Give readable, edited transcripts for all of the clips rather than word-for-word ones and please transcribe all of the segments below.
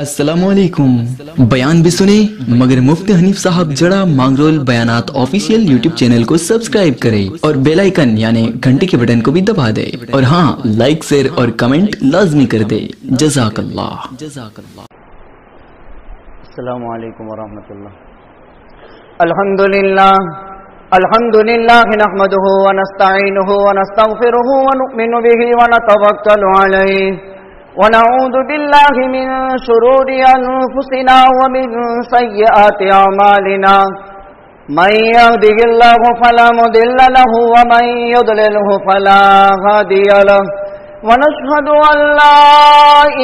अस्सलामुअलैकुम। बयान भी सुने मगर मुफ्ती हनीफ साहब जड़ा मांगरोल बयानात ऑफिशियल यूट्यूब चैनल को सब्सक्राइब करें और बेल आइकन यानी घंटे के बटन को भी दबा दे और हाँ, लाइक शेयर और कमेंट लाजमी कर दे। जज़ाकल्लाह। अस्सलामु अलैकुम वरहमतुल्लाह। अल्हम्दुलिल्लाह नहमदुहु व नस्तईनुहु व नस्तगफिरुहु व नु'मिनु बिही व नतवक्कलु अलैहि ونعوذ بالله من شرور أنفسنا ومن سيئات أعمالنا من يهده الله فلا مضل له ومن يضلله فلا هادي له ونشهد أن لا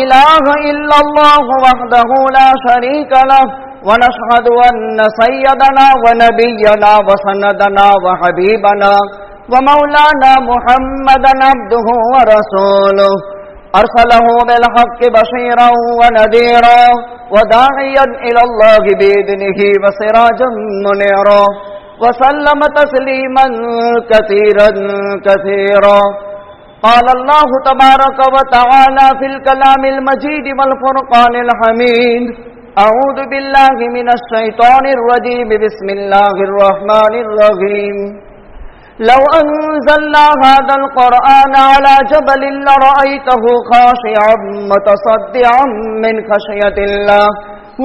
إله إلا الله وحده لا شريك له ونشهد أن سيدنا ونبينا وسندنا وحبيبنا ومولانا محمدا عبده ورسوله أرسله بالحق بشيرا ونذيرا وداعيا إلى الله بإذنه وسراجا منيرا وسلم تسليما كثيرا كثيرا. قال الله تبارك وتعالى في الكلام المجيد والفرقان الحميد: أعوذ بالله من الشيطان الرجيم، بسم الله الرحمن الرحيم. لو أنزلنا هذا القرآن على جبل لرأيته خاشعا متصدعا من خشية الله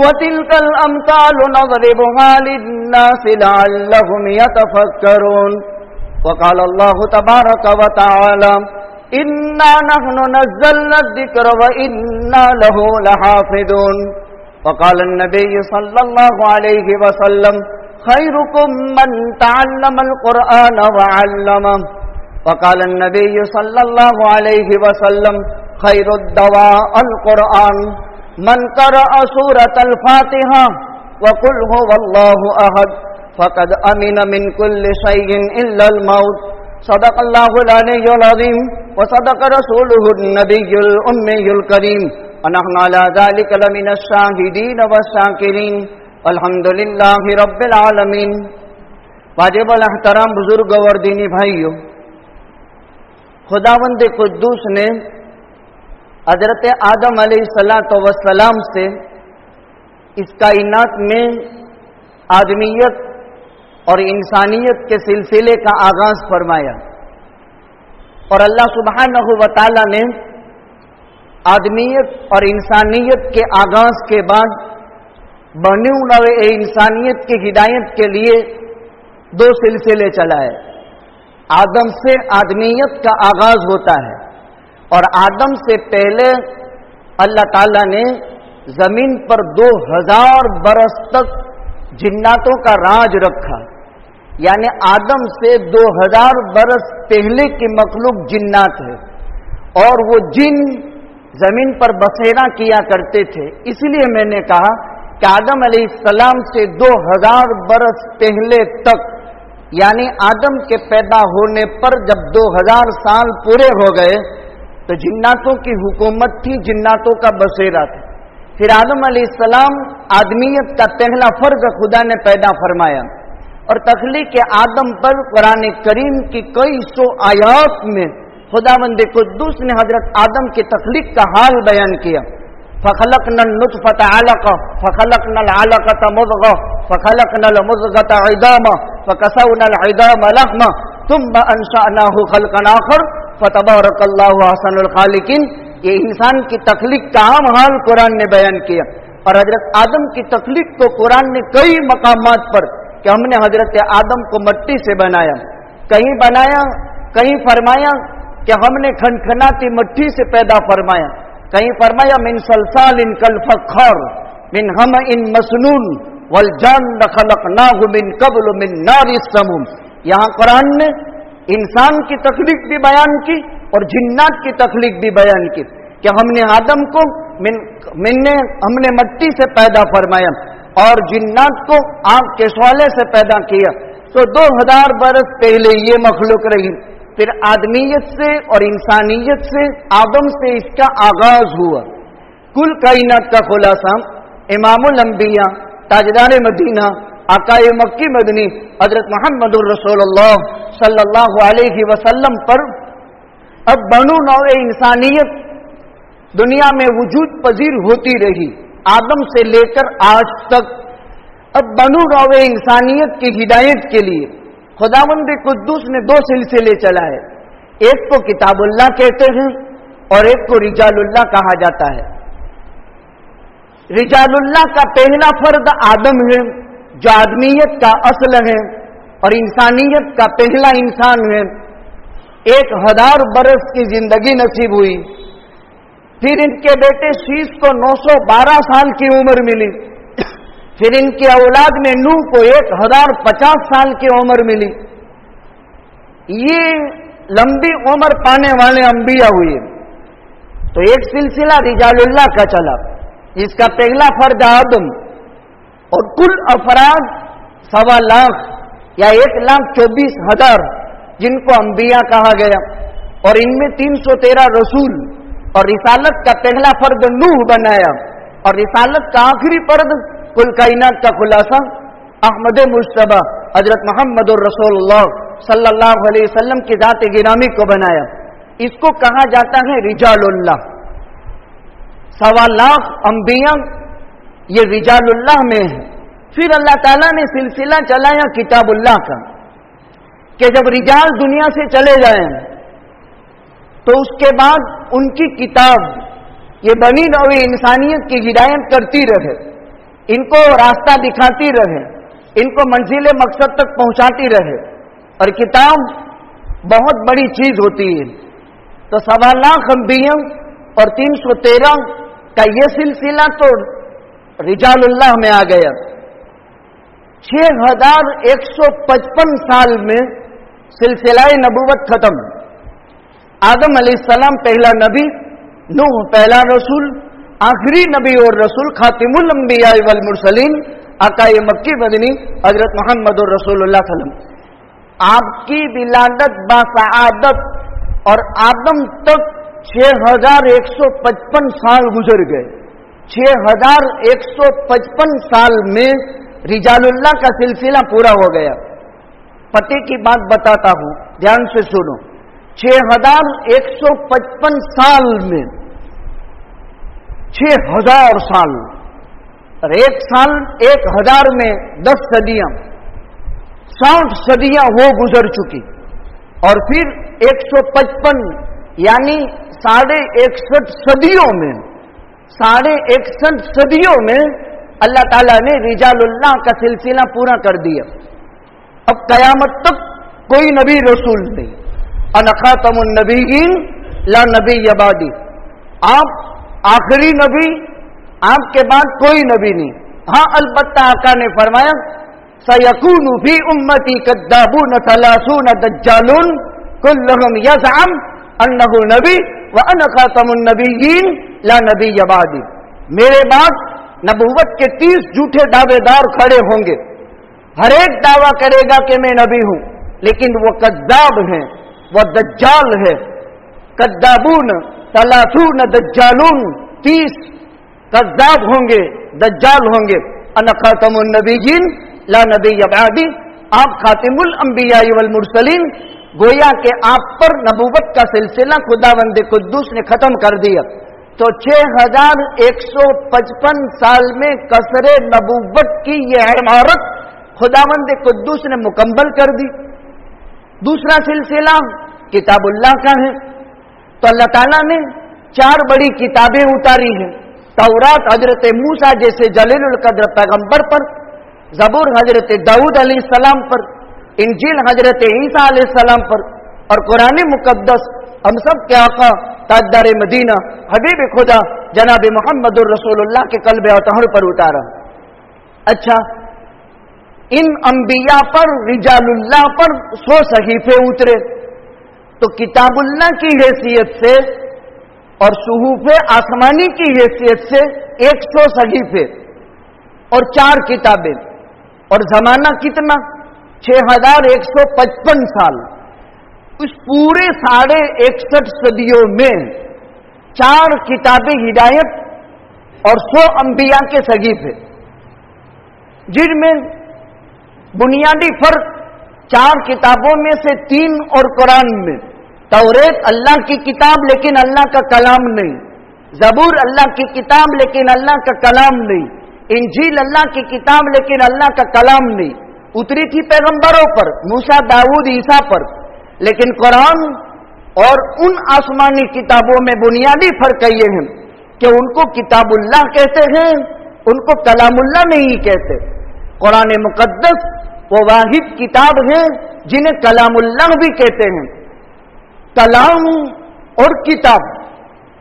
وتلك الأمثال نضربها للناس لعلهم يتفكرون. وقال الله تبارك وتعالى: إنا نحن نزلنا الذكر وإنا له لحافظون. وقال النبي صلى الله عليه وسلم: خيركم من تعلم القرآن وعلمه. وقال النبي صلى الله عليه وسلم: خير الدواء القرآن. من قرأ سورة الفاتحة وقل هو الله أحد فقد أمن من كل شيء إلا الموت. صدق الله العلي العظيم وصدق رسوله النبي الأمي الكريم ونحن على ذلك لمن الشاهدين والشاكرين. الحمدللہ رب العالمین. واجب الاحترام بزرگ اور دینی بھائیوں، خداوند قدوس نے حضرت آدم علیہ السلام سے اس کائنات میں آدمیت اور انسانیت کے سلسلے کا آغاز فرمایا، اور اللہ سبحانہ و تعالی نے آدمیت اور انسانیت کے آغاز کے بعد بنی ہوئے انسانیت کی ہدایت کے لیے دو سلسلے چلائے. آدم سے آدمیت کا آغاز ہوتا ہے، اور آدم سے پہلے اللہ تعالیٰ نے زمین پر 2000 برس تک جناتوں کا راج رکھا. یعنی آدم سے 2000 برس پہلے کی مخلوق جنات ہے، اور وہ جن زمین پر بسیرا کیا کرتے تھے. اس لیے میں نے کہا کہ آدم علیہ السلام سے 2000 برس پہلے تک، یعنی آدم کے پیدا ہونے پر جب 2000 سال پورے ہو گئے تو جناتوں کی حکومت تھی، جناتوں کا بسیرا تھا. پھر آدم علیہ السلام آدمیت کا پہلا فرد خدا نے پیدا فرمایا، اور تخلیق آدم پر قرآن کریم کی کئی سو آیات میں خداوند قدوس نے حضرت آدم کی تخلیق کا حال بیان کیا. فخلقنا النطفة علقة فخلقنا العلقة مضغة فخلقنا المضغة عظاما فكسونا العظام لحما ثم أنشأناه خلقا آخر فتبارك الله أحسن الخالقين. یہ انسان کی تخلیق کا عام حال قرآن نے بیان کیا، اور حضرت آدم کی تخلیق کو قرآن نے کئی مقامات پر کہ ہم نے حضرت آدم کو مٹی سے بنایا، کہیں فرمایا کہ ہم نے کھنکھناتی مٹی سے پیدا فرمایا، کہیں فرمایا من صلصال کالفخار من حمأ مسنون والجان خلقناه من قبل من نار السموم. یہاں قرآن نے انسان کی تخلیق بھی بیان کی اور جنات کی تخلیق بھی بیان کی کہ ہم نے آدم کو ہم نے مٹی سے پیدا فرمایا اور جنات کو آگ کے شعلے سے پیدا کیا. تو 2000 برس پہلے یہ مخلوق رہی. پھر آدمیت سے اور انسانیت سے آدم سے اس کا آغاز ہوا. کل کائنات کا خلاصہ امام الانبیاء تاجدار مدینہ آقائے مکی مدنی حضرت محمد الرسول اللہ صلی اللہ علیہ وسلم پر اب بنو نوع انسانیت دنیا میں وجود پذیر ہوتی رہی. आदम से लेकर आज तक अब बनु नौ इंसानियत की हिदायत के लिए खुदावंद कुद्दूस ने दो सिलसिले चलाए। एक को किताबुल्लाह कहते हैं और एक को रिजालुल्लाह कहा जाता है। रिजालुल्लाह का पहला फर्द आदम है जो आदमियत का असल है और इंसानियत का पहला इंसान है। 1000 बरस की जिंदगी नसीब हुई। फिर इनके बेटे शीश को 912 साल की उम्र मिली। फिर इनकी औलाद में नूह को 1050 साल की उम्र मिली। ये लंबी उम्र पाने वाले अंबिया हुए। तो एक सिलसिला रिजालुल्लाह का चला, इसका पहला फर्ज आदम और कुल अफराद 1.25 लाख या 1,24,000 जिनको अंबिया कहा गया और इनमें 313 रसूल और रिसालत का पहला फर्द नूह बनाया और रिसालत का आखिरी फर्द कुल कायनात का खुलासा अहमद मुश्तबा हजरत मोहम्मद रसूलुल्लाह सल्लल्लाहु अलैहि वसल्लम की जात गिरामी को बनाया। इसको कहा जाता है रिजालुल्लाह। 1.25 लाख अंबिया ये रिजालुल्लाह में है। फिर अल्लाह ताला ने सिलसिला चलाया किताबुल्लाह का कि जब रिजाल दुनिया से चले जाएं तो उसके बाद उनकी किताब ये बनी नौए इंसानियत की हिदायत करती रहे, इनको रास्ता दिखाती रहे, इनको मंजिल मकसद तक पहुंचाती रहे। और किताब बहुत बड़ी चीज होती है। तो 1.25 लाख अंबिया और 313 का ये सिलसिला तो रिजालुल्लाह में आ गया। 6155 साल में सिलसिलाए नबूवत खत्म। आदम अलैहिस्सलाम पहला नबी, नूह पहला रसूल, आखिरी नबी और रसूल खातिमुल अंबिया वल मुरसलीन आकाए मक्की मदनी हजरत मोहम्मद रसूलुल्लाह सल्लम, आपकी विलादत बासआदत और आदम तक 6155 साल गुजर गए। 6155 साल में रिजालुल्लाह का सिलसिला पूरा हो गया। पते की बात बताता हूं, ध्यान से सुनो। 6155 साल में 6000 साल और एक साल 1000 में 10 सदियां, 60 सदियां वो गुजर चुकी। और फिर 155 यानी 61.5 सदियों में 61.5 सदियों में अल्लाह ताला ने रिजालुल्लाह का सिलसिला पूरा कर दिया। अब कयामत तक कोई नबी रसूल नहीं। अना खातमुन नबीयीन ला नबी यबादी, आप आखिरी नबी, आपके बाद कोई नबी नहीं। हाँ अलबत्ता आका ने फरमाया सयकूनु फी उम्मती कद्दाबून सलासून दज्जालून कुल्लुहुम यज़अम अन्नहु नबी व अना खातमुन नबीयीन ला नबी यबादी। मेरे बाद नबूवत के 30 झूठे दावेदार खड़े होंगे। हर एक दावा करेगा कि मैं नबी हूं, लेकिन वो कद्दाब हैं, वो दज्जाल है। कद्दाबून सलासून दज्जालून, 30 कद्दाब होंगे, दज्जाल होंगे। अना खातमुन नबीयीन ला नबी यबादी, आप खातिमुल अंबिया वल मुरसलीन, गोया के आप पर नबूवत का सिलसिला खुदावंद कुद्दूस ने खत्म कर दिया। तो 6155 साल में कसरे नबूवत की यह इमारत खुदावंद कुद्दूस ने मुकम्मल कर दी। दूसरा सिलसिला किताबुल्लाह का है। तो अल्लाह ताला ने 4 बड़ी किताबें उतारी हैं। तौरात हजरत मूसा जैसे जलीलुल कद्र पैगंबर पर, ज़बूर हजरत दाऊद अलैहिस्सलाम पर, इंजील हजरत ईसा अलैहिस्सलाम पर और कुरान मुकद्दस हम सब के आका ताजदार मदीना हबीब खुदा जनाब मोहम्मद रसूलुल्लाह के कल्ब अतहर पर उतारा। अच्छा, इन अंबिया पर रिजालुल्लाह पर 100 सहीफे उतरे। तो किताबुल्लाह की हैसियत से और सुहूफे आसमानी की हैसियत से 100 सहीफे और 4 किताबें। और जमाना कितना? 6155 साल। उस पूरे 61.5 सदियों में 4 किताबें हिदायत और 100 अंबिया के सहीफे, जिनमें बुनियादी फर्क 4 किताबों में से 3 और कुरान में। तौरेत अल्लाह की किताब लेकिन अल्लाह का कलाम नहीं, ज़बूर अल्लाह की किताब लेकिन अल्लाह का कलाम नहीं, इंजील अल्लाह की किताब लेकिन अल्लाह का कलाम नहीं। उतरी थी पैगंबरों पर, मूसा, दाऊद, ईसा पर, लेकिन कुरान और उन आसमानी किताबों में बुनियादी फर्क ये है कि उनको किताबुल्लाह कहते हैं, उनको कलामुल्लाह नहीं कहते। कुरान मुकद्दस वो वाहिद किताब है जिन्हें कलामुल्लाह भी कहते हैं। कलाम और किताब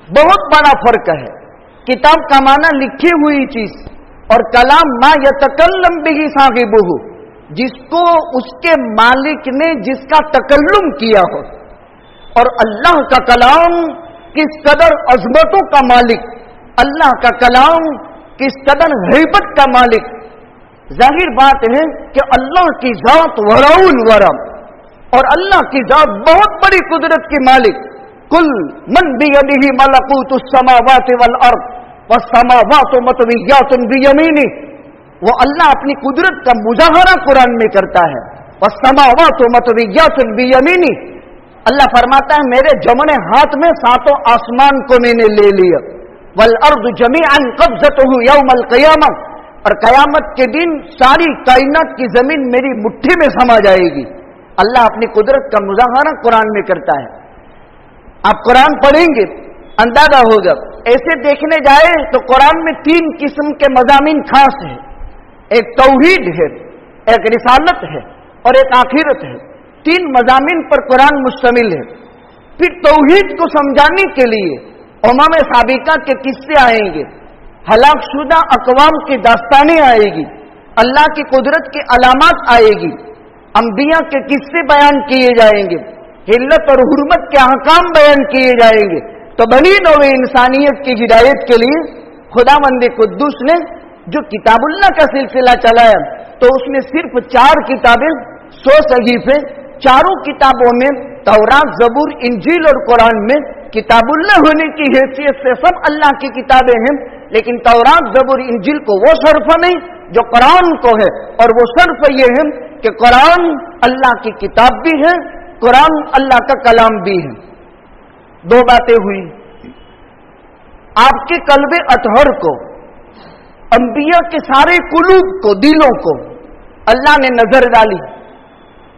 बहुत बड़ा फर्क है। किताब का माना लिखी हुई चीज, और कलाम मा यतकल्लम बिही साहिबुहु, जिसको उसके मालिक ने जिसका तकल्लुम किया हो। और अल्लाह का कलाम किस कदर अजमतों का मालिक, अल्लाह का कलाम किस कदर हैबत का मालिक। जाहिर बात है कि अल्लाह की जात वराउल वरम, और अल्लाह की जात बहुत बड़ी कुदरत की मालिक। कुल मन बियदिही मलकूतुस समावाति वल अर्द वस्समावातु मतविय्यातुन बियमीनी। वो अल्लाह अपनी कुदरत का मुजाहरा कुरान में करता है। वस्समावातु मतविय्यातुन बियमीनी, अल्लाह फरमाता है मेरे जमने हाथ में सातों आसमान को मैंने ले लिया। वल अर्द जमीअन कब्ज़तुहु यौमल क़ियामह, और कयामत के दिन सारी कायनात की जमीन मेरी मुट्ठी में समा जाएगी। अल्लाह अपनी कुदरत का मुजाहरा कुरान में करता है। आप कुरान पढ़ेंगे अंदाजा होगा। ऐसे देखने जाए तो कुरान में 3 किस्म के मज़ामीन खास है। एक तौहीद है, एक रिसालत है और एक आखिरत है। 3 मज़ामीन पर कुरान मुश्तमिल है। फिर तौहीद को समझाने के लिए उम्म साबिका के किस्से आएंगे, हलाकशुदा अक़वाम की दास्तानें आएगी, अल्लाह की कुदरत की अलामात आएगी, अंबिया के किस्से बयान किए जाएंगे, हिल्लत और हुर्मत के अहकाम बयान किए जाएंगे। तो बनी नौवे इंसानियत की हिदायत के लिए खुदावंद कुद्दूस ने जो किताबुल्लाह का सिलसिला चलाया, तो उसमें सिर्फ 4 किताबें, 100 सहीफे, चारों किताबों में तौरात, ज़बूर, इंजील और कुरान में किताबुल्लाह होने की हैसियत से सब अल्लाह की किताबें हैं, लेकिन तौरात, ज़बूर, इंजील को वो शर्फ नहीं जो कुरान को है। और वो शर्फ ये है कि कुरान अल्लाह की किताब भी है, कुरान अल्लाह का कलाम भी है। 2 बातें हुई। आपके कल्बे अतहर को, अंबिया के सारे कुलूब को, दिलों को अल्लाह ने नजर डाली।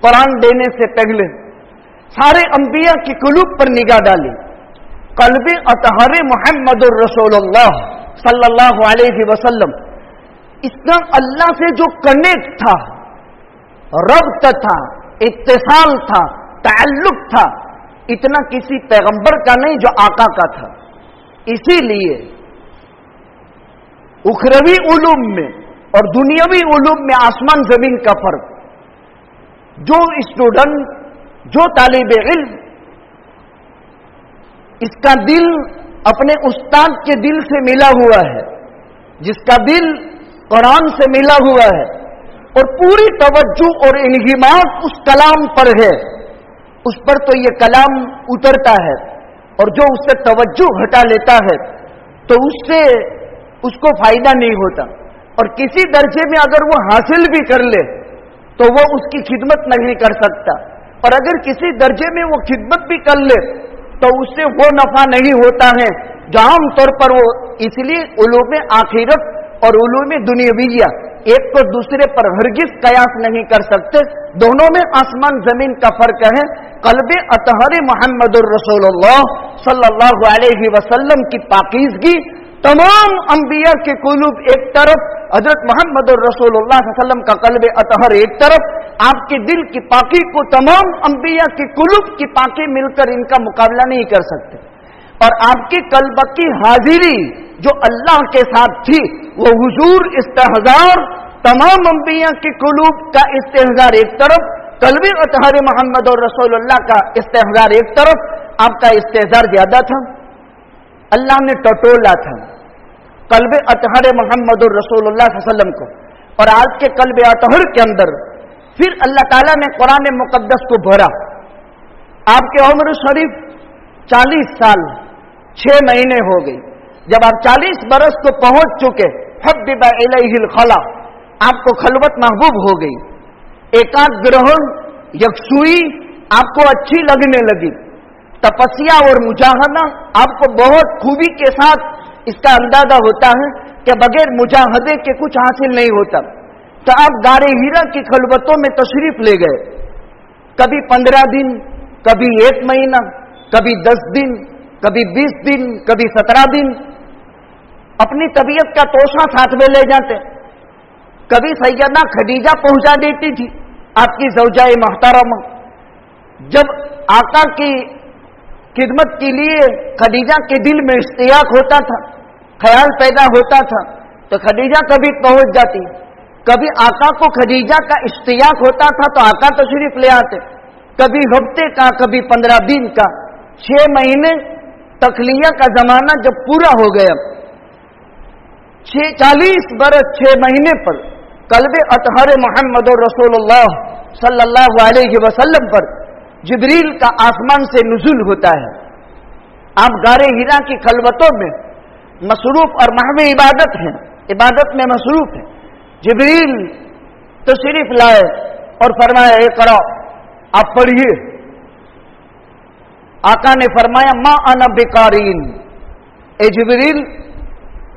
कुरान देने से पहले सारे अंबिया की कुलूब पर निगाह डाली। कल्बे अतहर मुहम्मदुर रसूलुल्लाह सल्लल्लाहु अलैहि वसल्लम, इसका अल्लाह से जो कनेक्ट था, रब्त था, इत्तिसाल था, ताल्लुक था, इतना किसी पैगंबर का नहीं जो आका का था। इसीलिए उखरवी उलूम में और दुनियावी उलूम में आसमान जमीन का फर्क। जो स्टूडेंट, जो तालिब इल्म, इसका दिल अपने उस्ताद के दिल से मिला हुआ है, जिसका दिल कुरान से मिला हुआ है और पूरी तवज्जो और इन्हिमाक उस कलाम पर है, उस पर तो ये कलाम उतरता है। और जो उससे तवज्जो हटा लेता है तो उससे उसको फायदा नहीं होता। और किसी दर्जे में अगर वो हासिल भी कर ले तो वो उसकी खिदमत नहीं कर सकता, और अगर किसी दर्जे में वो खिदमत भी कर ले तो उससे वो नफा नहीं होता है जो आम तौर पर वो। इसलिए उलूम आखिरत और उलूम दुनियाविया एक को दूसरे पर हरगिज कयास नहीं कर सकते, दोनों में आसमान जमीन का फर्क है। कल्बे अतहर मुहम्मदुर रसूलुल्लाह सल्लल्लाहु अलैहि वसल्लम की पाकीज़गी, तमाम अंबिया के कुलूब एक तरफ, हजरत मुहम्मदुर रसूलुल्लाह सल्लल्लाहु अलैहि वसल्लम का कल्बे अतहर एक तरफ, आपके दिल की पाकी को तमाम अंबिया के कुलूब की पाकी मिलकर इनका मुकाबला नहीं कर सकते। और आपके कल्ब की हाजिरी जो अल्लाह के साथ थी, वो हुजूर इस्तेहज़ार, तमाम अंबिया के कुलूब का इस्तेहज़ार एक तरफ, कल्बे अतहर मोहम्मद और रसूलुल्लाह का इस्तेहज़ार एक तरफ, आपका इस्तेहज़ार ज्यादा था, अल्लाह ने टटोला था कल्बे अतहर मोहम्मद और रसूलुल्लाह सल्लल्लाहु अलैहि वसल्लम को। और आज के कल्बे अतहर के अंदर फिर अल्लाह ताला ने कुरान मुकद्दस को भरा। आपके उम्र शरीफ 40 साल 6 महीने हो गई। जब आप 40 बरस को पहुंच चुके, हब्बिबा इलैहिल खला, आपको खलवत महबूब हो गई, एकांत ग्रहण, यकसुई आपको अच्छी लगने लगी, तपस्या और मुजाहदा, आपको बहुत खूबी के साथ इसका अंदाजा होता है कि बगैर मुजाहदे के कुछ हासिल नहीं होता। तो आप गारे हीरा की खलवतों में तशरीफ ले गए, कभी 15 दिन, कभी 1 महीना, कभी 10 दिन, कभी 20 दिन, कभी 17 दिन, अपनी तबीयत का तोशा साथ में ले जाते। कभी सैयदा खदीजा पहुंचा देती थी, आपकी ज़ौजाए मोहतरमा। जब आका की खिदमत के लिए खदीजा के दिल में इश्तियाक होता था, ख्याल पैदा होता था, तो खदीजा कभी पहुंच जाती। कभी आका को खदीजा का इश्तियाक होता था तो आका तशरीफ ले आते। कभी हफ्ते का, कभी 15 दिन का, 6 महीने तखलिया का जमाना जब पूरा हो गया, 40 बरस 6 महीने पर कल्बे अतहर मोहम्मद रसूलुल्लाह सल्लल्लाहु अलैहि वसल्लम पर जिब्रील का आसमान से नुज़ुल होता है। आप गारे हीरा की खलवतों में मसरूफ और महव इबादत हैं, इबादत में मसरूफ है। जिब्रील तशरीफ लाए और फरमाया, इक़रा, आप पढ़िए। आका ने फरमाया, मा अना बिकारीन, ए जिब्रील,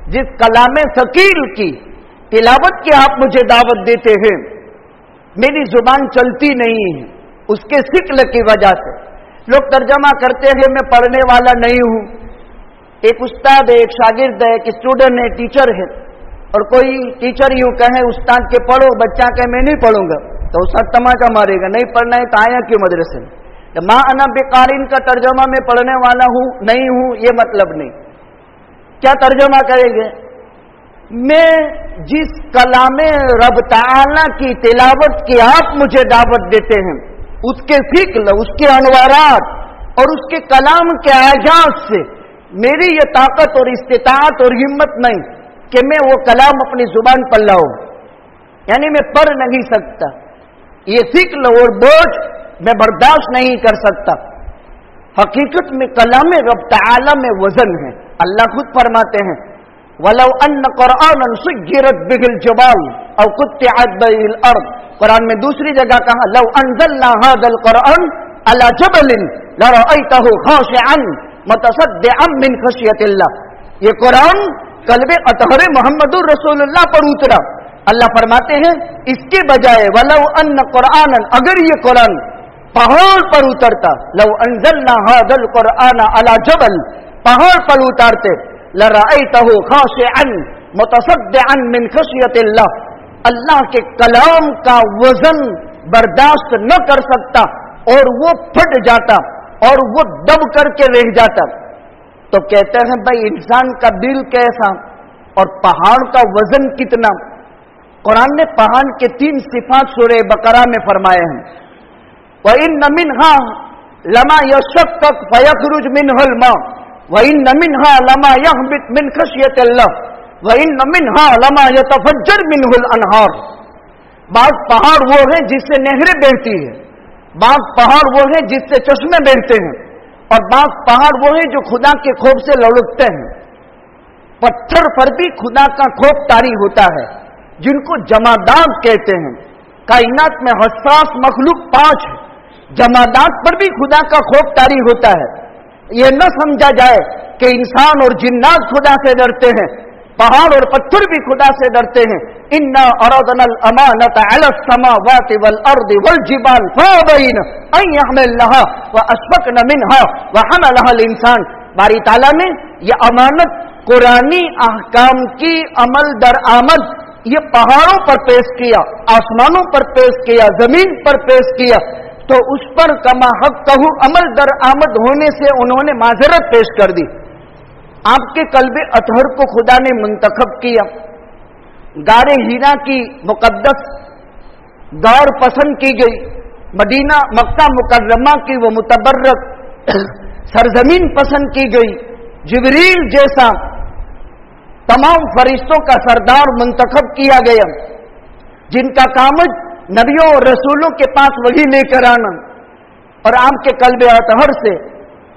जिस कलामे सकील की तिलावत की आप मुझे दावत देते हैं, मेरी जुबान चलती नहीं है, उसके सिक्ल की वजह से। लोग तर्जमा करते हैं मैं पढ़ने वाला नहीं हूं। एक उस्ताद है, एक शागिर्द है, एक स्टूडेंट है, टीचर है, और कोई टीचर यूं कहे उस्ताद के पढ़ो, बच्चा कहे मैं नहीं पढ़ूंगा, तो उस्ताद तमाचा मारेगा, नहीं पढ़ना है तो आया क्यों मदरसे में। तो मां अना बेकारीन का तर्जमा मैं पढ़ने वाला हूं नहीं हूं ये मतलब नहीं। क्या तर्जमा करेंगे? मैं जिस कलामे रब ताला की तिलावत की आप मुझे दावत देते हैं, उसके फिक्र, उसके अनवारात और उसके कलाम के आजाज से मेरी ये ताकत और इस्तिताअत और हिम्मत नहीं कि मैं वो कलाम अपनी जुबान पर लाऊं, यानी मैं पढ़ नहीं सकता। ये फिक्र और बोझ मैं बर्दाश्त नहीं कर सकता। हकीकत में कलाम रब ताला में वजन है। अल्लाह खुद फरमाते हैं, वलौ अन्न कुरआनन सुय्यरत बिहिल जबाल औ कुत्तिअत बिहिल अर्द। कुरान में दूसरी जगह कहा, लौ अंज़लना हाज़ल कुरआन अला जबलिन लरअयतहु खाशिअन मुतसद्दिअन मिन खशियतिल्लाह। ये कुरान कल्बे अतहरे मोहम्मदुर रसूलुल्लाह पर उतरा। अल्लाह फरमाते हैं, इसके बजाय वलौ अन्न कुरआनन, अगर ये कुरान पहाड़ पर उतरता, लौ अंज़लना हाज़ल कुरआन अला जबल, पहाड़ पर उतारते, लरअयतहु खाशिअन मुतसद्दिअन मिन खशियतिल्लाह। अल्लाह के कलाम का वजन बर्दाश्त न कर सकता और वो फट जाता और वो दब करके रह जाता। तो कहते हैं भाई इंसान का दिल कैसा और पहाड़ का वजन कितना। कुरान ने पहाड़ के 3 सिफात सूरह बकरा में फरमाए हैं, व इन्न मिन्हा लमा यशक्कक फयखरुज मिनहुल मा व इन्न मिन्हा लमा यहबित मिन खशियतिल्लाह व इन्न मिन्हा लमा यतफज्जर मिनहुल अनहार। बाग पहाड़ वो है जिससे नहरें बहती है, बाग पहाड़ वो है जिससे चश्मे बहते हैं, और बाग पहाड़ वो है जो खुदा के खौफ से लुढ़कते हैं। पत्थर पर भी खुदा का खौफ तारी होता है, जिनको जमादात कहते हैं। कायनात में हसास मखलूक 5 है, जमादात पर भी खुदा का खौफ तारी होता है। यह न समझा जाए कि इंसान और जिन्नात खुदा से डरते हैं, पहाड़ और पत्थर भी खुदा से डरते हैं। इन्ना अरदनल अमानत अला समावाति वल अर्दि वल जिबाल फअबैन अन यहमिलनहा व अशफकन मिनहा व हमलहा अल इंसान। बारी ताला ने यह अमानत कुरानी अहकाम की अमल दर आमद ये पहाड़ों पर पेश किया, आसमानों पर पेश किया, जमीन पर पेश किया, तो उस पर कमा हक कहू अमल दर आमद होने से उन्होंने माजरत पेश कर दी। आपके कल्बे अतहर को खुदा ने मुंतखब किया। गारे हीरा की मुकद्दस गार पसंद की गई, मदीना मक्का मुकर्रमा की वो मुतबर्रक सरजमीन पसंद की गई। जिब्रील जैसा तमाम फरिश्तों का सरदार मुंतखब किया गया, जिनका काम नबियों और रसूलों के पास वही लेकर आना। और आपके कल्बे अतहर से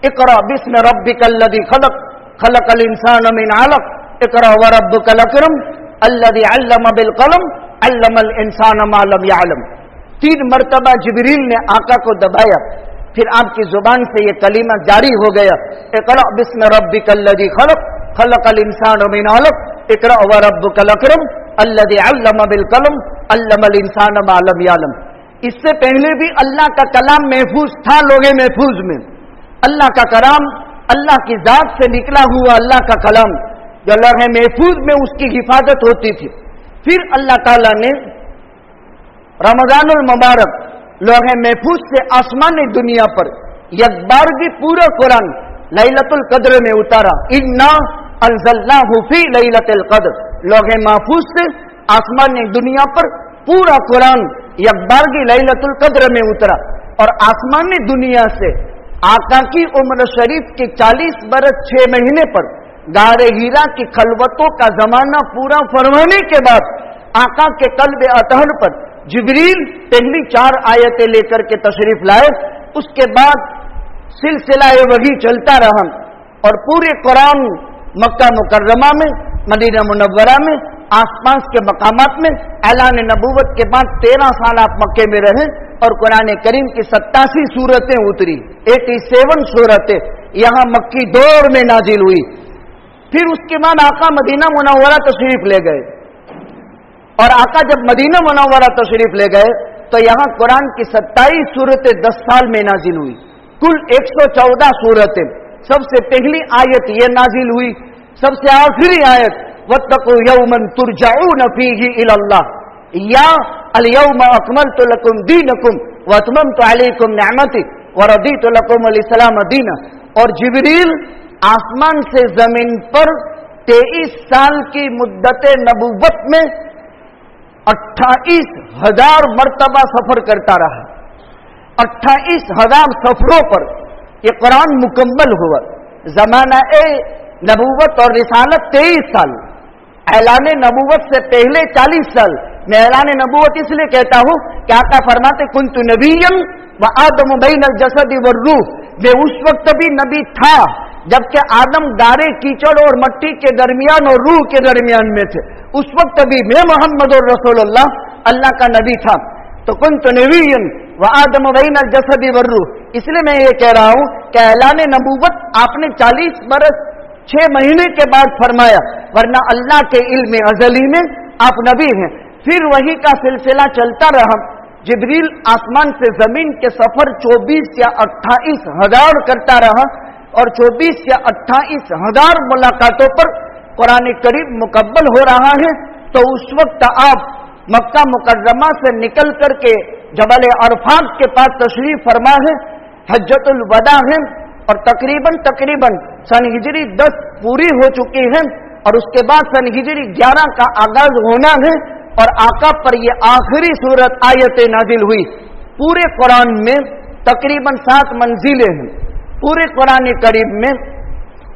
इक़रा बिस्मि रब्बिकल लज़ी खलक़ खलक़ल इंसान मिन अलक़ इक़रा व रब्बुकल अकरम अल्लज़ी अल्लम बिल क़लम अल्लमल इंसान मा लम यअलम। 3 मरतबा जिब्रील ने आका को दबाया, फिर आपकी जुबान से ये कलीमा जारी हो गया, इक़रा बिस्मि रब्बिकल्लज़ी खलक़ खलक़ल इंसान मिन अलक़ इक़रा व रब्बुकल अकरम अल्लज़ी अल्लम बिल कलम अल्लमल इंसान मा लम यअलम। इससे पहले भी अल्लाह का कलाम महफूज था लोगे महफूज में। अल्लाह का कलाम, अल्लाह की जात से निकला हुआ अल्लाह का कलाम जो लौहे महफूज में उसकी हिफाजत होती थी। फिर अल्लाह ताला ने रमजानुल मुबारक लौहे महफूज से आसमानी दुनिया पर यकबारगी पूरा कुरान लैलतुल कद्र में उतारा। इन्ना अंज़लनाहु फी लैलतिल कद्र, लौहे महफूज से आसमानी दुनिया पर पूरा कुरान यकबारगी लैलतुल कद्र में उतरा। और आसमानी दुनिया से आका की उम्र शरीफ के 40 बरस 6 महीने पर गारे हीरा की खलवतों का जमाना पूरा फरमाने के बाद आका के कल्ब अतहर पर जिब्रील पहली 4 आयतें लेकर के तशरीफ लाए। उसके बाद सिलसिला वही चलता रहा और पूरे कुरान मक्का मुकर्रमा में, मदीना मुनव्वरा में, आसपास के मकामात में ऐलान नबूवत के बाद 13 साल आप मक्के में रहे और कुरान करीम की 87 सूरतें उतरी, 87 सूरतें यहाँ मक्की दौर में नाजिल हुई। फिर उसके बाद आका मदीना मुनव्वरा तशरीफ ले गए और आका जब मदीना मुनव्वरा तशरीफ ले गए तो यहाँ कुरान की 27 सूरतें 10 साल में नाजिल हुई। कुल 114 सूरतें। सबसे पहली आयत ये नाजिल हुई, सबसे आखिरी आयत वत्तकू यौमन तुरजाऊन फीही इलल्लाह या अल-यौम अकमलतु लकुम दीनकुम व अतममतु अलैकुम निअमती व रदीतु लकुमुल इस्लाम दीना। और जिब्रील आसमान से जमीन पर 23 साल की मुद्दत नबूवत में 28,000 मर्तबा सफर करता रहा। 28,000 सफरों पर यह कुरान मुकम्मल हुआ। जमाना नबूवत और रिसालत 23 साल, ऐलान नबूवत से पहले 40 साल। मैं ऐलान नबूवत इसलिए कहता हूं कि आका फरमाते कुन्तु नबिय्यन व आदम बैनल जसदी व रूह, मैं उस वक्त भी नबी था जबकि आदम गारे कीचड़ और मट्टी के दरमियान और रूह के दरमियान में थे। उस वक्त भी मैं मोहम्मद और रसूलुल्लाह अल्लाह का नबी था। तो कुन्तु नबिय्यन व आदम बैनल जसदी व रूह, इसलिए मैं ये कह रहा हूं कि ऐलान नबूवत आपने 40 बरस 6 महीने के बाद फरमाया, वरना अल्लाह के इल्म अजली में आप नबी हैं। फिर वही का सिलसिला चलता रहा। जिब्रील आसमान से जमीन के सफर 24 या 28,000 करता रहा और 24 या 28,000 मुलाकातों पर कुरान करीम मुकम्मल हो रहा है। तो उस वक्त आप मक्का मुकर्रमा से निकल करके जबल अरफात के पास तशरीफ फरमा है, हज्जतुल वदा है और तकरीबन सन हिजरी 10 पूरी हो चुकी है और उसके बाद सन हिजरी 11 का आगाज होना है और आका पर ये आखिरी सूरत आयत नाजिल हुई। पूरे कुरान में तकरीबन 7 मंजिलें हैं। पूरे कुरान करीम में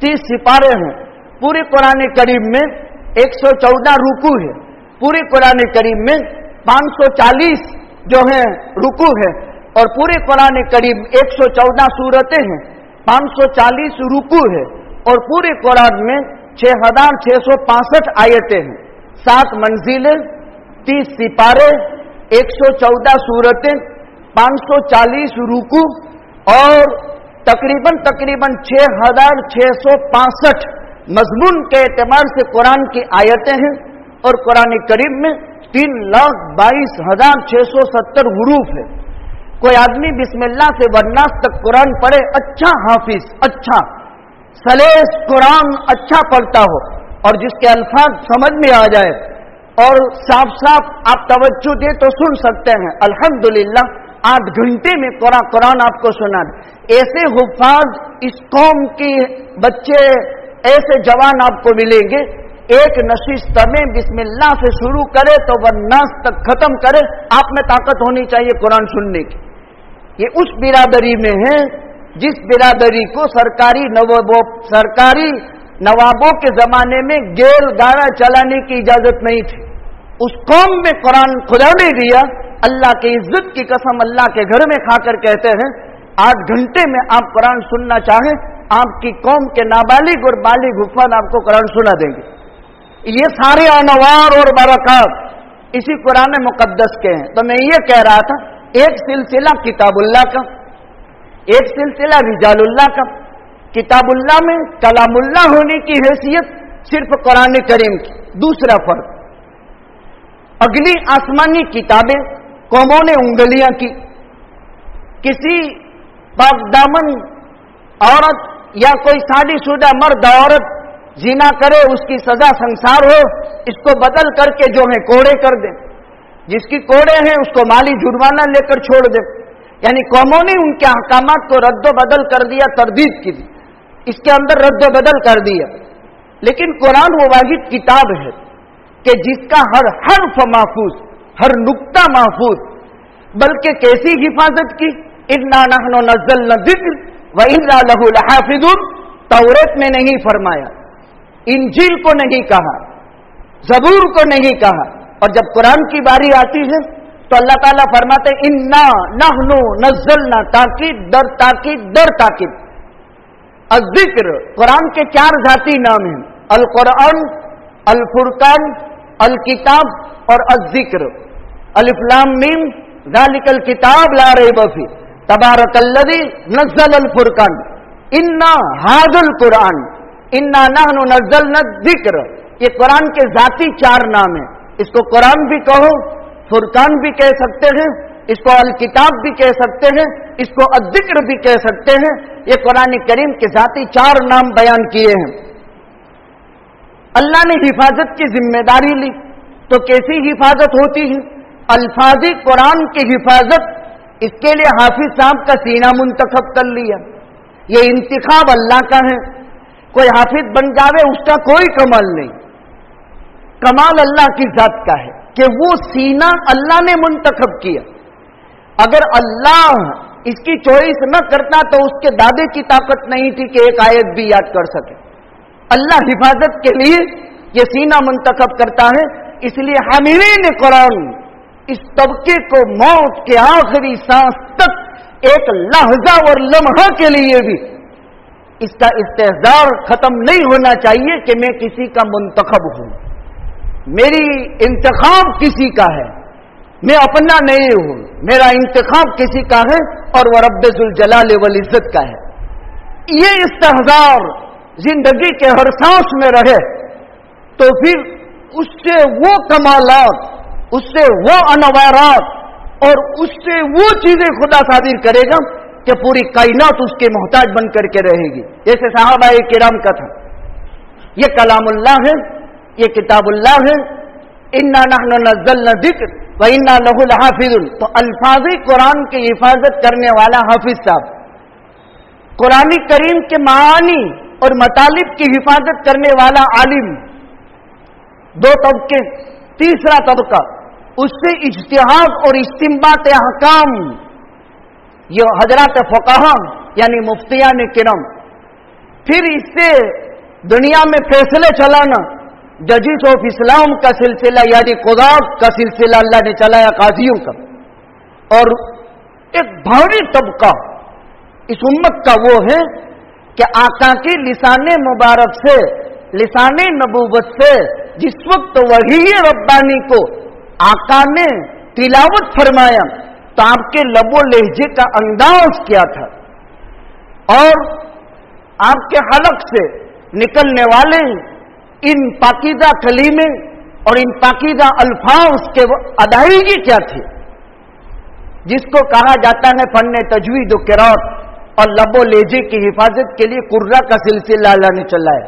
30 सिपारे हैं। पूरे कुरान करीम में 114 रुकू है। पूरे कुरान करीम में 540 जो है रुकू है और पूरे कुरान करीम 114 सूरतें हैं, 540 रुकू है और पूरे कुरान में 6,665 आयतें हैं। 7 मंजिलें, 30 सिपारे, 114 सूरतें, 540 रुकू और तकरीबन 6,665 मजमून के एतबार से कुरान की आयतें हैं। और कुरान करीम में 3,22,670 हुरूफ है। कोई आदमी बिस्मिल्लाह से वन्नास तक कुरान पढ़े, अच्छा हाफिज, अच्छा सलेस कुरान अच्छा पढ़ता हो और जिसके अल्फाज समझ में आ जाए और साफ साफ आप तवज्जो दे तो सुन सकते हैं। अल्हम्दुलिल्लाह 8 घंटे में कुरान आपको सुना। ऐसे हुफ्फाज इस कौम के बच्चे, ऐसे जवान आपको मिलेंगे, एक नशिस्त में बिस्मिल्लाह से शुरू करे तो वन्नास तक खत्म करे। आप में ताकत होनी चाहिए कुरान सुनने की। ये उस बिरादरी में है जिस बिरादरी को सरकारी नवाबों के जमाने में गेल गाड़ा चलाने की इजाजत नहीं थी। उस कौम में कुरान खुदा ने दिया। अल्लाह की इज्जत की कसम अल्लाह के घर में खाकर कहते हैं 8 घंटे में आप कुरान सुनना चाहें, आपकी कौम के नाबालिग और बालिग हुफ्फाज आपको कुरान सुना देंगे। ये सारे अनवार और बरकत इसी कुरान मुकद्दस के हैं। तो मैं ये कह रहा था, एक सिलसिला किताबुल्लाह का, एक सिलसिला रिजालुल्लाह का, किताबुल्लाह में कलामुल्लाह होने की हैसियत सिर्फ कुरान करीम की। दूसरा फर्क, अगली आसमानी किताबें कौमों ने उंगलियां की, किसी पाकदामन औरत या कोई शादीशुदा मर्द औरत जिना करे उसकी सजा संसार हो, इसको बदल करके जो है कोड़े कर दे, जिसकी कोड़े हैं उसको माली जुर्माना लेकर छोड़ दे। यानी कौमों ने उनके अहकामात को रद्द बदल कर दिया, तरदीद की, इसके अंदर रद्द बदल कर दिया। लेकिन कुरान वो वाहिद किताब है कि जिसका हर हर्फ महफूज, हर नुक्ता महफूज, बल्कि कैसी हिफाजत की, इन्ना नहनु नज़्ज़लना ज़िक्र व इन्ना लहू लहाफ़िज़ून, तौरात में नहीं फरमाया, इंजील को नहीं कहा, ज़बूर को नहीं कहा, और जब कुरान की बारी आती है तो अल्लाह ताला फरमाते इन्ना नहनु नज़्ज़लना, ताकीद दर ताकीद दर ताकीद। अज़्ज़िक्र, कुरान के 4 जाती नाम हैं, अल कुरान, अल फुरकान, अल किताब और अज़्ज़िक्र। अलिफ लाम मीम ज़ालिकल किताब ला रैब फीह तबारकल्लज़ी नज़्ज़ल अल फुरकान इन्ना हाज़ल कुरान इन्ना नहनु नज़्ज़लना ज़िक्र। ये कुरान के जाती 4 नाम हैं। इसको कुरान भी कहो, फुरकान भी कह सकते हैं, इसको अल किताब भी कह सकते हैं, इसको अज़्ज़िक्र भी कह सकते हैं। ये कुरान करीम के जाती 4 नाम बयान किए हैं। अल्लाह ने हिफाजत की जिम्मेदारी ली, तो कैसी हिफाजत होती है? अल्फाज़ी कुरान की हिफाजत, इसके लिए हाफिज साहब का सीना मुंतखब कर लिया। ये इंतिखाब अल्लाह का है, कोई हाफिज बन जावे उसका कोई कमाल नहीं, कमाल अल्लाह की जात का है कि वो सीना अल्लाह ने मुंतखब किया। अगर अल्लाह इसकी चॉइस न करता तो उसके दादे की ताकत नहीं थी कि एक आयत भी याद कर सके। अल्लाह हिफाजत के लिए ये सीना मुंतखब करता है। इसलिए हामिलीन कुरान इस तबके को मौत के आखिरी सांस तक एक लहजा और लम्हा के लिए भी इसका इस्तेहजार खत्म नहीं होना चाहिए कि मैं किसी का मुंतखब हूं, मेरी इंतखाब किसी का है, मैं अपना नहीं हूं, मेरा इंतखाब किसी का है और वह रब्बे जुल जलाल वल इज्जत का है। ये इस्तेहजार जिंदगी के हर सांस में रहे तो फिर उससे वो कमालात, उससे वो अनवारात और उससे वो चीजें खुदा सादिर करेगा कि पूरी कायनात उसके मोहताज बन करके रहेगी। जैसे सहाबाए किराम का था। ये कलामुल्लाह है, ये किताबुल्लाह है। इन्ना नहनु नज़्ज़लना ज़िक्र व इन्ना लहू लहाफ़िज़ून। तो अल्फाज़ी कुरान की हिफाजत करने वाला हाफिज साहब, कुरानी करीम के मानी और मतालिब की हिफाजत करने वाला आलिम, 2 तबके। तीसरा तबका, उससे इज्तिहाद और इस्तिंबात अहकाम, ये हजरात फ़क़हा यानी मुफ्तियान किरम। फिर इससे दुनिया में फैसले चलाना, जजिस ऑफ इस्लाम का सिलसिला यानी क़ुज़ात का सिलसिला अल्लाह ने चलाया, काजियों का। और एक भारी तबका इस उम्मत का वो है कि आका की लिसाने मुबारक से, लिसाने नबूवत से जिस वक्त वही रब्बानी को आका ने तिलावत फरमाया तो आपके लबो लहजे का अंदाज क्या था और आपके हलक से निकलने वाले इन पाकीज़ा कलीमे और इन पाकीज़ा अल्फाज के अदायगी क्या थी, जिसको कहा जाता है फन्ने तजवीद व क़िरात। और लबो लहजे की हिफाजत के लिए कुर्रा का सिलसिला अल्लाह ने चलाया।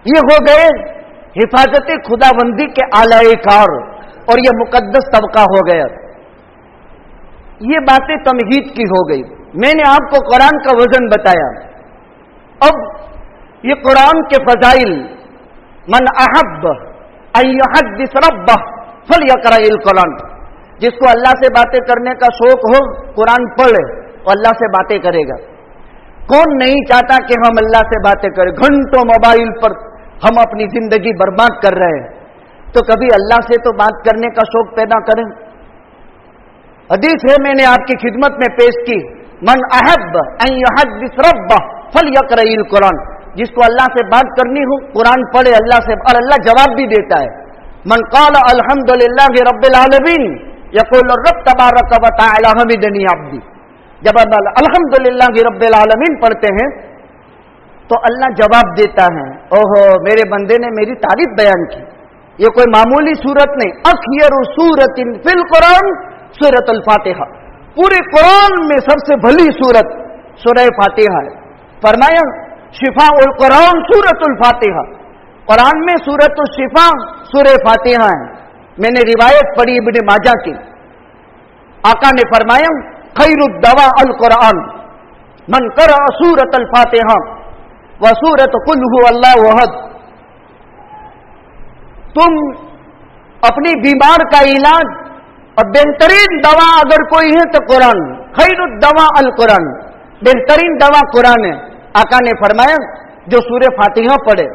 ये हो गए हिफाजत खुदाबंदी के आलाए कार और ये मुकद्दस तबका हो गया। ये बातें तमहीद की हो गई। मैंने आपको कुरान का वजन बताया। अब ये कुरान के फजाइल, मन अहब्ब अन युहद्दिस रब्बह फलयक़रअल कुरान, जिसको अल्लाह से बातें करने का शौक हो कुरान पढ़े और अल्लाह से बातें करेगा। कौन नहीं चाहता कि हम अल्लाह से बातें करें? घंटों मोबाइल पर हम अपनी जिंदगी बर्बाद कर रहे हैं, तो कभी अल्लाह से तो बात करने का शौक पैदा करें। हदीस है, मैंने आपकी खिदमत में पेश की, मन अहब्ब अन युहद्दिस रब्बह फलयक़रअल कुरान, जिसको अल्लाह से बात करनी हो कुरान पढ़े अल्लाह से, और अल्लाह जवाब भी देता है। मन क़ाल अल्हम्दुलिल्लाहि रब्बिल आलमीन यक़ूलु रब्ब तबारक व तआला हमिदनी अब्दी। जब अल्हम्दुलिल्लाह रब्बिल आलमीन पढ़ते हैं तो अल्लाह जवाब देता है, ओहो मेरे बंदे ने मेरी तारीफ बयान की। ये कोई मामूली सूरत नहीं, अखयरु सूरतिन फिल कुरान सूरतुल फातिहा, पूरे कुरान में सबसे भली सूरत सूरह फातिहा है। फरमाया शिफाउल कुरान सूरतुल फातिहा, कुरान में सूरतुल शिफा सूरह फातिहा है। मैंने रिवायत पढ़ी इब्ने माजा की, आका ने फरमाया खैरुद दवा अल कुरान मन करा सूरतुल फातिहा व सूरत कुल हुवल्लाहु अहद। तुम अपनी बीमार का इलाज और बेहतरीन दवा अगर कोई है तो कुरान, खैरुद दवा अल कुरान, बेहतरीन दवा कुरान है। आका ने फरमाया जो सूरह फातिहा पढ़े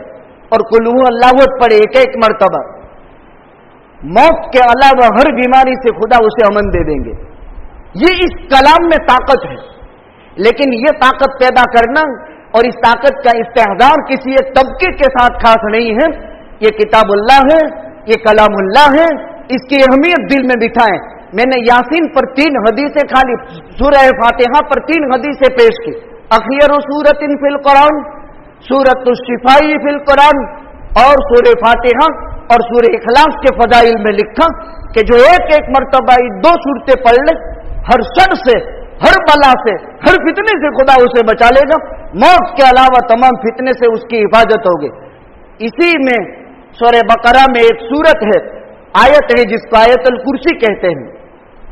और कुल हुवल्लाहु अहद पढ़े एक एक मर्तबा, मौत के अलावा हर बीमारी से खुदा उसे अमन दे देंगे। ये इस कलाम में ताकत है, लेकिन ये ताकत पैदा करना और इस ताकत का इस्तेहदार किसी एक तबके के साथ खास नहीं है। ये किताबुल्लाह है, ये कलामुल्लाह है, इसकी अहमियत दिल में बिठाएं। मैंने यासीन पर 3 हदीसें खाली सूरह फातिहा पर 3 हदीसें पेश की। अखियरु सूरतिन फिल कुरान, सूरतुश शिफाई फिल कुरान और सूरह फातिहा और सूरह इखलास के फजाइल में लिखा कि जो एक एक मर्तबा 2 सूरतें पढ़ ले, हर शर से, हर बला से, हर फितने से खुदा उसे बचा लेगा, मौत के अलावा तमाम फितने से उसकी हिफाजत होगी। इसी में सूरह बकरा में एक सूरत है, आयत है जिसको आयतुल कुर्सी कहते हैं।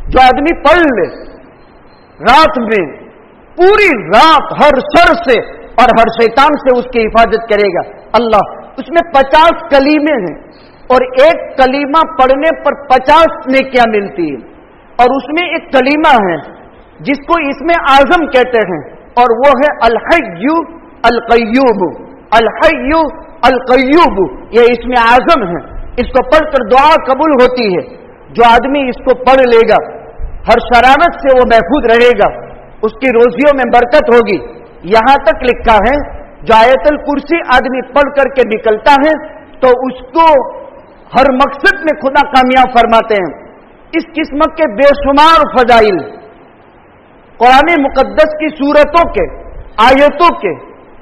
जो आदमी पढ़ ले रात में, पूरी रात हर शर से और हर शैतान से उसकी हिफाजत करेगा अल्लाह। उसमें 50 कलीमे हैं और एक कलीमा पढ़ने पर 50 नेकियां मिलती है। और उसमें एक कलीमा है जिसको इसमें आजम कहते हैं और वो है अल हय्यु अल क़य्यूम। अल हय्यु अल क़य्यूम ये इसमें आजम है। इसको पढ़कर दुआ कबूल होती है। जो आदमी इसको पढ़ लेगा हर शरारत से वो महफूज रहेगा, उसकी रोजियों में बरकत होगी। यहां तक लिखा है जो आयतुल कुर्सी आदमी पढ़ करके निकलता है तो उसको हर मकसद में खुदा कामयाब फरमाते हैं। इस किस्म के बेशुमार फजाइल कुरान मुकद्दस की सूरतों के, आयतों के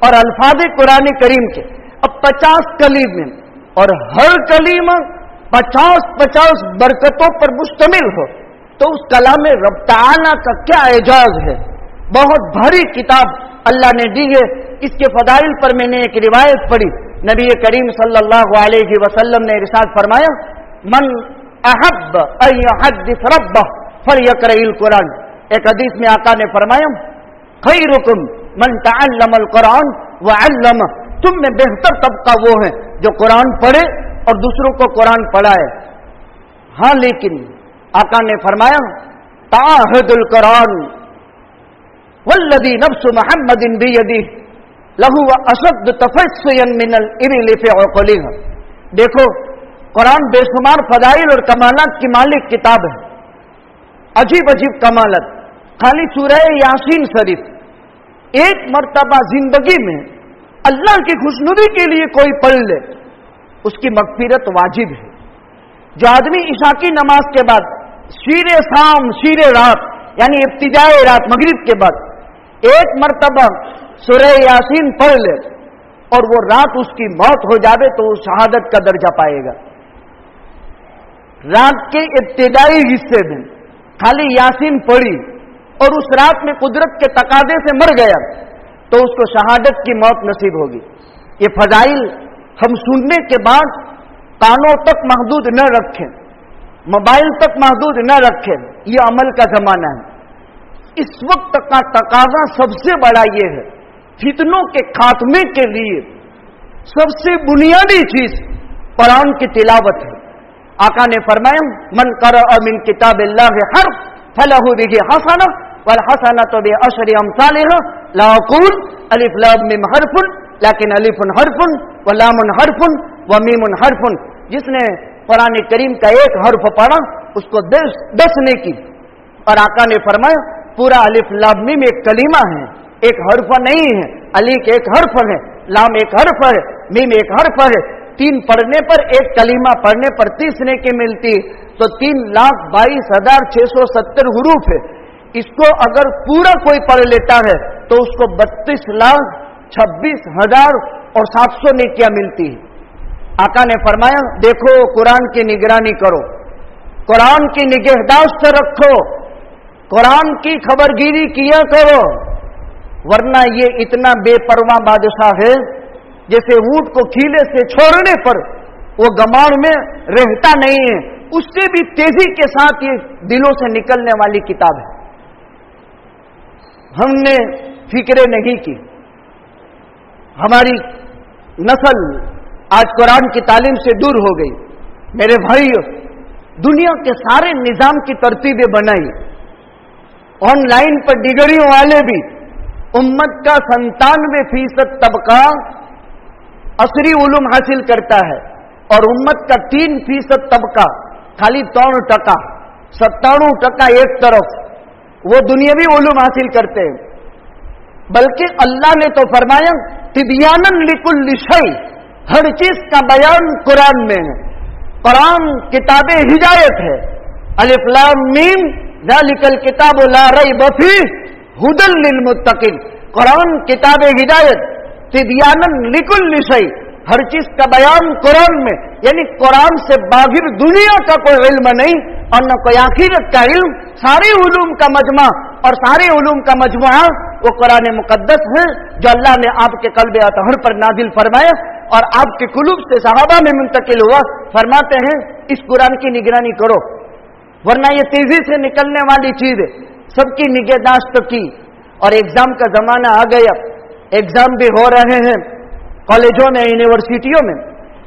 और अल्फाज कुरान करीम के अब 50 कलीमे और हर कलीमा 50-50 बरकतों पर मुश्तमिल हो तो उस कलाम रब तआला का क्या एजाज है। बहुत भारी किताब अल्लाह ने दी है। इसके फदाइल पर मैंने एक रिवायत पढ़ी, नबी करीम सल्लल्लाहु अलैहि वसल्लम ने इरशाद फरमाया मन अहब्ब अन युहद्दिस रब्बह फलयक़रइल कुरान। एक हदीस में आका ने फरमाया खैरुकुम मन तअल्लमल कुरान व अल्लम, तुम में बेहतर तबका वो है जो कुरान पढ़े और दूसरों को कुरान पढ़ाए। हाँ लेकिन आका ने फरमाया ताहिदुल कुरान वल्लदी नफ्सु मुहम्मदिन बियदिह लहु व अशद्द तफस्सुयन मिनल इबिल फी उक़लिहा। देखो कुरान बेशुमार फदाइल और कमालत की मालिक किताब है, अजीब अजीब कमालत। खाली सूरह यासीन शरीफ एक मर्तबा जिंदगी में अल्लाह की खुशनुदी के लिए कोई पढ़ ले उसकी मगफिरत वाजिब है। जो आदमी इशा की नमाज के बाद शीरे शाम शीरे रात यानी इब्तिदाए रात मगरिब के बाद एक मर्तबा सूरह यासीन पढ़ ले और वो रात उसकी मौत हो जावे तो वो शहादत का दर्जा पाएगा। रात के इब्तिदाई हिस्से में खाली यासीन पढ़ी और उस रात में कुदरत के तकादे से मर गया तो उसको शहादत की मौत नसीब होगी। ये फजाइल हम सुनने के बाद कानों तक महदूद न रखें, मोबाइल तक महदूद न रखें, ये अमल का जमाना है। इस वक्त का तकाजा सबसे बड़ा ये है, फितनों के खात्मे के लिए सबसे बुनियादी चीज कुरान की तिलावत है। आका ने फरमाया मन क़रअ मिन किताबिल्लाहि हर्फ फलहु बिही हसना वल हसनतु बिअशरि अमसालिहा ला अक़ूल अलिफ लाम मीम हर्फुन लेकिन अलिफुन हर्फुन व लामुन हर्फुन व मीमुन हर्फुन। जिसने कुरान करीम का एक हर्फ पढ़ा उसको 10 नेकी। और आका ने फरमाया पूरा अलिफ लाम मीम एक कलीमा है, एक हर्फ नहीं है। अलीफ एक हर्फ है, लाम एक हर्फ है, मीम एक हर्फ है। 3 पढ़ने पर एक कलीमा पढ़ने पर 30 नेकी मिलती तो 3,22,670 हुरूफ है। इसको अगर पूरा कोई पढ़ लेता है तो उसको 32,26,000 और 700 नेकियां मिलती है। आका ने फरमाया, देखो कुरान की निगरानी करो, कुरान की निगहदाश्त रखो, कुरान की खबरगिरी किया करो, वरना ये इतना बेपरवाह बादशाह है जैसे ऊंट को खीले से छोड़ने पर वो गमाड़ में रहता नहीं है, उससे भी तेजी के साथ ये दिलों से निकलने वाली किताब है। हमने फिक्रे नहीं की, हमारी नस्ल आज कुरान की तालीम से दूर हो गई। मेरे भाइयों, दुनिया के सारे निजाम की तरतीबें बनाई, ऑनलाइन पर डिग्रियों वाले भी, उम्मत का 97% तबका असरी उलूम हासिल करता है और उम्मत का 3% तबका खाली 3%, 97% एक तरफ वो दुनियावी उलूम हासिल करते हैं। बल्कि अल्लाह ने तो फरमाया, तिबयानन लिकुल्लि शै, हर चीज का बयान कुरान में है। कुरान किताबे हिदायत है। अलिफ लाम मीम ज़ालिकल किताबु ला रैब फीह हुदल लिल मुत्तकीन। कुरान किताबे हिदायत, तिबयानन लिकुल्लि शै, हर चीज का बयान कुरान में, यानी कुरान से बाहिर दुनिया का कोई इल्म नहीं और न कोई आखिरत का इल्म। सारे उलूम का मजमा और सारे उलूम का मजमुआ वो कुरान मुकद्दस है जो अल्लाह ने आपके कल्ब अतहर पर नाजिल फरमाया और आपके कुलूब से सहाबा में मुंतकिल हुआ। फरमाते हैं, इस कुरान की निगरानी करो, वरना ये तेजी से निकलने वाली चीज है। सबकी निगहदाश्त की। और एग्जाम का जमाना आ गया, एग्जाम भी हो रहे हैं कॉलेजों में, यूनिवर्सिटियों में,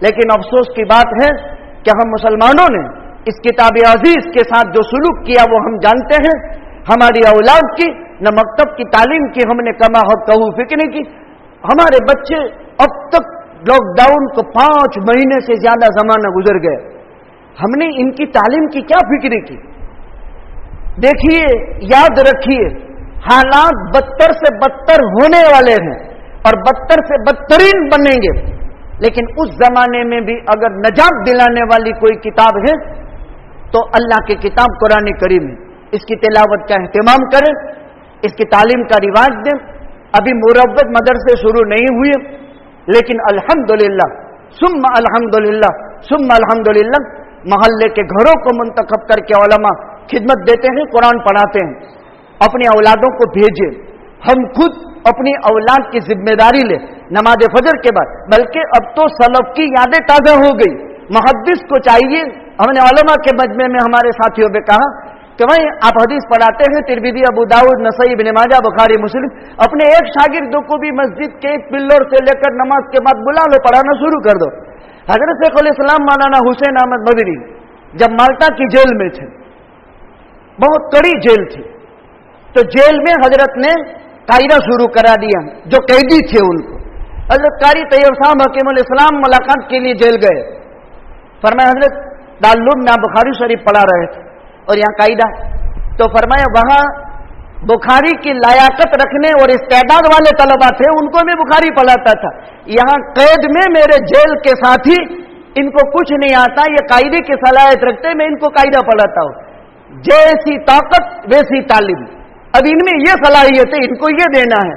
लेकिन अफसोस की बात है कि हम मुसलमानों ने इस किताब अजीज के साथ जो सुलूक किया वो हम जानते हैं। हमारी औलाद की न मकतब की तालीम की हमने कमा हक कहू फिक्र की। हमारे बच्चे अब तक लॉकडाउन को 5 महीने से ज्यादा जमाना गुजर गया, हमने इनकी तालीम की क्या फिक्र की। देखिए, याद रखिए, हालात बदतर से बदतर होने वाले हैं और बदतर से बदतरीन बनेंगे, लेकिन उस जमाने में भी अगर नजात दिलाने वाली कोई किताब है तो अल्लाह की किताब कुरान करीम है। इसकी तिलावत का एहतमाम करें, इसकी तालीम का रिवाज दें। अभी मुरव्वत मदरसे शुरू नहीं हुए, लेकिन अल्हम्दुलिल्लाह सुम्मा अल्हम्दुलिल्लाह सुम्मा अल्हम्दुलिल्लाह मोहल्ले के घरों को मुंतखब करके उलमा खिदमत देते हैं, कुरान पढ़ाते हैं। अपनी औलादों को भेजें, हम खुद अपनी औलाद की जिम्मेदारी ले नमाज फजर के बाद। बल्कि अब तो सलफ की यादें ताजा हो गई। मुहद्दिस को चाहिए, हमने उलमा के मजमे में हमारे साथियों ने कहा कि भाई आप हदीस पढ़ाते हैं, तिरमिज़ी, अबू दाऊद, नसई, इब्न माजा, बुखारी, मुस्लिम, अपने एक शागिर्दों को भी मस्जिद के एक पिल्लर से लेकर नमाज के बाद बुला लो, पढ़ाना शुरू कर दो। हजरत शेखुल इस्लाम मौलाना हुसैन अहमद मदनी जब माल्टा की जेल में थे, बहुत कड़ी जेल थी, तो जेल में हजरत ने कायदा शुरू करा दिया। जो कैदी थे उनको हजरत कारी तैयब साहब हकीमुल इस्लाम मुलाकात के लिए जेल गए। फरमाया, हजरत दारुल में बुखारी शरीफ पढ़ा रहे थे और यहाँ कायदा, तो फरमाया वहां बुखारी की लायकत रखने और इस्तेदाद वाले तलबा थे, उनको मैं बुखारी पढ़ाता था। यहाँ कैद में मेरे जेल के साथी, इनको कुछ नहीं आता, ये कायदे की सलाहियत रखते, मैं इनको कायदा पढ़ाता हूं। जैसी ताकत वैसी तालीम, अब इनमें ये सलाहियत है, इनको ये देना है।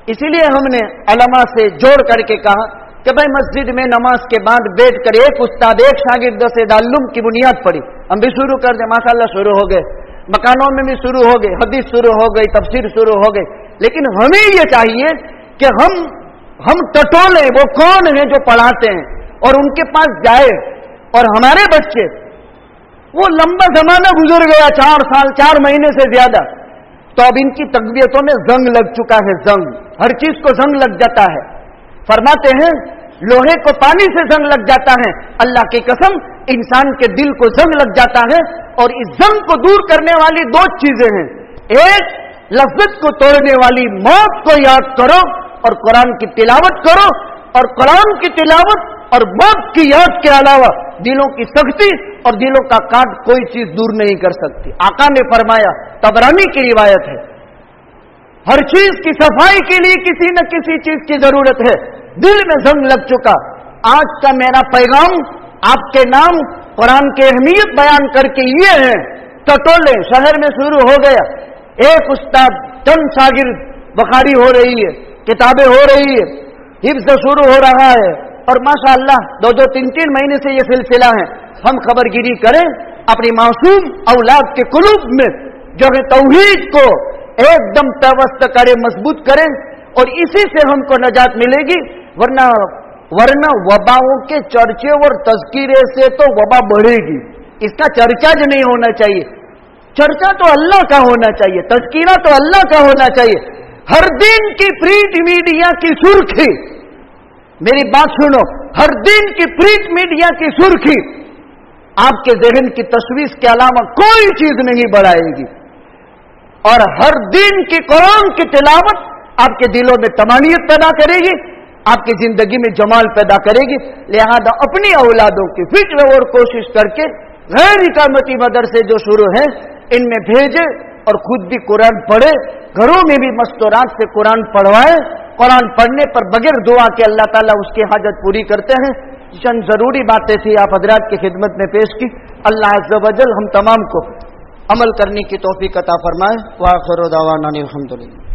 इसीलिए हमने उलमा से जोड़ करके कहा कि भाई मस्जिद में नमाज के बाद बैठकर एक उस्ताद एक शागिर्द से दारुल की बुनियाद पड़ी। हम भी शुरू कर दे, माशाअल्लाह शुरू हो गए, मकानों में भी शुरू हो गए, हदीस शुरू हो गई, तफसीर शुरू हो गई। लेकिन हमें ये चाहिए कि हम टटोले वो कौन है जो पढ़ाते हैं और उनके पास जाए। और हमारे बच्चे, वो लंबा जमाना गुजर गया, 4 साल 4 महीने से ज्यादा, तो अब इनकी तकबीयतों में जंग लग चुका है। जंग, हर चीज को जंग लग जाता है। फरमाते हैं, लोहे को पानी से जंग लग जाता है, अल्लाह की कसम इंसान के दिल को जंग लग जाता है। और इस जंग को दूर करने वाली 2 चीजें हैं। एक, लफ्जत को तोड़ने वाली मौत को याद करो और कुरान की तिलावत करो। और कुरान की तिलावत और मौत की याद के अलावा दिलों की सख्ती और दिलों का काट कोई चीज दूर नहीं कर सकती। आका ने फरमाया, तबरानी की रिवायत है, हर चीज की सफाई के लिए किसी न किसी चीज की जरूरत है। दिल में जंग लग चुका। आज का मेरा पैगाम आपके नाम कुरान की अहमियत बयान करके ये है, टटोले शहर में शुरू हो गया, एक उस्ताद, चंद शागिर्द, बुखारी हो रही है, किताबें हो रही है, हिफ्ज़ शुरू हो रहा है, और माशाअल्लाह 2-2, 3-3 महीने से ये सिलसिला है। हम खबरगिरी करें, अपनी मासूम औलाद के कुलूब में जो है तौहीद को एकदम पेवस्त करें, मजबूत करें, और इसी से हमको नजात मिलेगी। वरना वबाओं के चर्चे और तज़किरे से तो वबा बढ़ेगी। इसका चर्चा जो नहीं होना चाहिए। चर्चा तो अल्लाह का होना चाहिए, तज़किरा तो अल्लाह का होना चाहिए। हर दिन की प्रिंट मीडिया की सुर्खी, मेरी बात सुनो, हर दिन की प्रिंट मीडिया की सुर्खी आपके ज़हन की तशवीश के अलावा कोई चीज नहीं बढ़ाएगी। और हर दिन की कुरान की तिलावत आपके दिलों में तमानियत पैदा करेगी, आपकी जिंदगी में जमाल पैदा करेगी। लिहाजा अपनी औलादों की फिक्र और कोशिश करके गैर इकामती मदरसे जो शुरू हैं इनमें भेजे, और खुद भी कुरान पढ़े, घरों में भी मस्तूरात से कुरान पढ़वाएं। कुरान पढ़ने पर बगैर दुआ के अल्लाह ताला उसकी हाजत पूरी करते हैं। चंद जरूरी बातें थी आप हजरात की खिदमत में पेश की। अल्लाह अज़्ज़ व जल हम तमाम को अमल करने की तौफीक अता फरमाए। व आखिर दावाना अनिल हम्दुलिल्लाह।